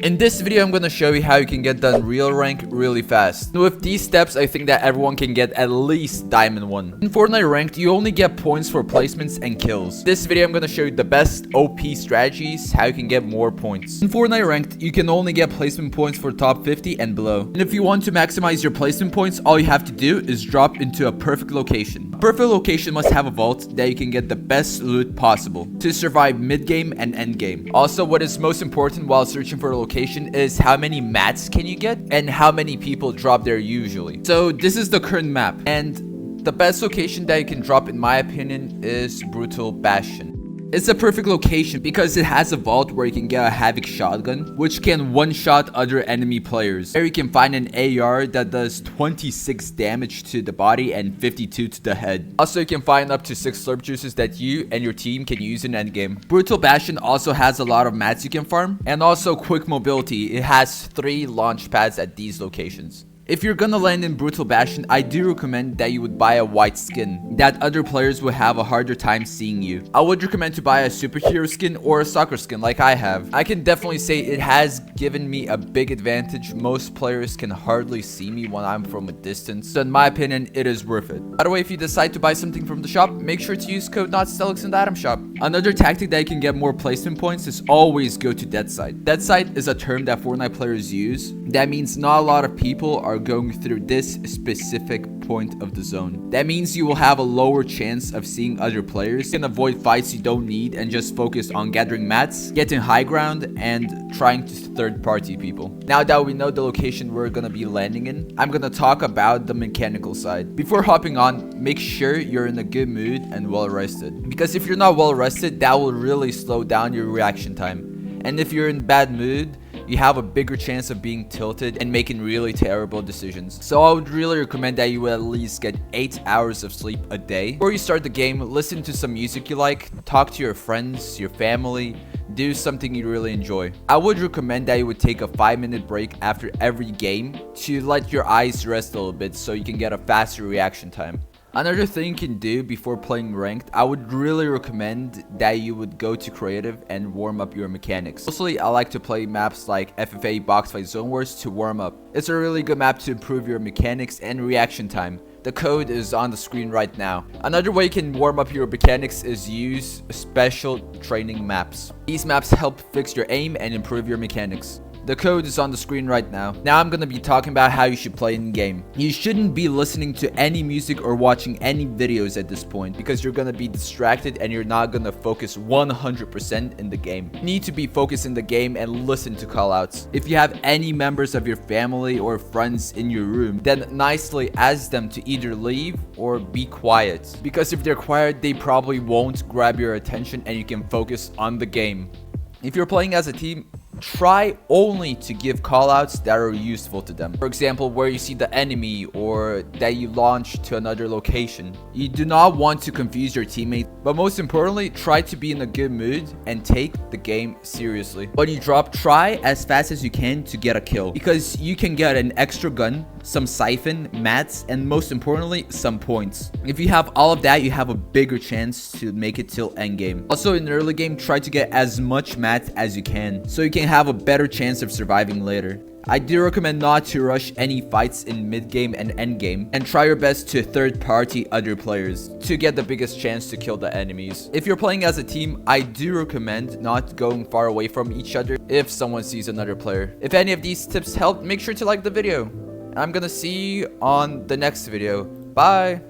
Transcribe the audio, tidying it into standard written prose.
In this video, I'm gonna show you how you can get the Unreal rank really fast. With these steps, I think that everyone can get at least Diamond 1. In Fortnite ranked, you only get points for placements and kills. This video, I'm gonna show you the best OP strategies, how you can get more points. In Fortnite ranked, you can only get placement points for top 50 and below. And if you want to maximize your placement points, all you have to do is drop into a perfect location. A perfect location must have a vault that you can get the best loot possible to survive mid-game and end-game. Also, what is most important while searching for a location is how many mats can you get and how many people drop there usually. So this is the current map, and the best location that you can drop in my opinion is Brutal Bastion. It's a perfect location because it has a vault where you can get a Havoc shotgun, which can one-shot other enemy players. There you can find an AR that does 26 damage to the body and 52 to the head. Also, you can find up to 6 slurp juices that you and your team can use in endgame. Brutal Bastion also has a lot of mats you can farm, and also quick mobility. It has 3 launch pads at these locations. If you're gonna land in Brutal Bastion, I do recommend that you would buy a white skin, that other players will have a harder time seeing you. I would recommend to buy a superhero skin or a soccer skin like I have. I can definitely say it has given me a big advantage. Most players can hardly see me when I'm from a distance, so in my opinion, it is worth it. By the way, if you decide to buy something from the shop, make sure to use code NOTSTELIX in the item shop. Another tactic that you can get more placement points is always go to dead side. Dead side is a term that Fortnite players use. That means not a lot of people are going through this specific point of the zone. That means you will have a lower chance of seeing other players. You can avoid fights you don't need and just focus on gathering mats, getting high ground, and trying to third-party people. Now that we know the location we're gonna be landing in, I'm gonna talk about the mechanical side. Before hopping on, make sure you're in a good mood and well rested. Because if you're not well rested, that will really slow down your reaction time. And if you're in a bad mood, you have a bigger chance of being tilted and making really terrible decisions. So I would really recommend that you at least get 8 hours of sleep a day. Before you start the game, listen to some music you like, talk to your friends, your family, do something you really enjoy. I would recommend that you would take a 5-minute break after every game to let your eyes rest a little bit so you can get a faster reaction time. Another thing you can do before playing ranked, I would really recommend that you would go to creative and warm up your mechanics. Mostly, I like to play maps like FFA, Boxfight, Zone Wars to warm up. It's a really good map to improve your mechanics and reaction time. The code is on the screen right now. Another way you can warm up your mechanics is use special training maps. These maps help fix your aim and improve your mechanics. The code is on the screen right now. Now I'm gonna be talking about how you should play in game. You shouldn't be listening to any music or watching any videos at this point because you're gonna be distracted and you're not gonna focus 100% in the game. You need to be focused in the game and listen to callouts. If you have any members of your family or friends in your room, then nicely ask them to either leave or be quiet. Because if they're quiet, they probably won't grab your attention and you can focus on the game. If you're playing as a team, try only to give callouts that are useful to them. For example, where you see the enemy or that you launch to another location. You do not want to confuse your teammates, but most importantly, try to be in a good mood and take the game seriously. When you drop, try as fast as you can to get a kill because you can get an extra gun, some siphon, mats, and most importantly, some points. If you have all of that, you have a bigger chance to make it till endgame. Also, in the early game, try to get as much mats as you can so you can have a better chance of surviving later. I do recommend not to rush any fights in mid-game and endgame, and try your best to third-party other players to get the biggest chance to kill the enemies. If you're playing as a team, I do recommend not going far away from each other if someone sees another player. If any of these tips helped, make sure to like the video. I'm gonna see you on the next video. Bye!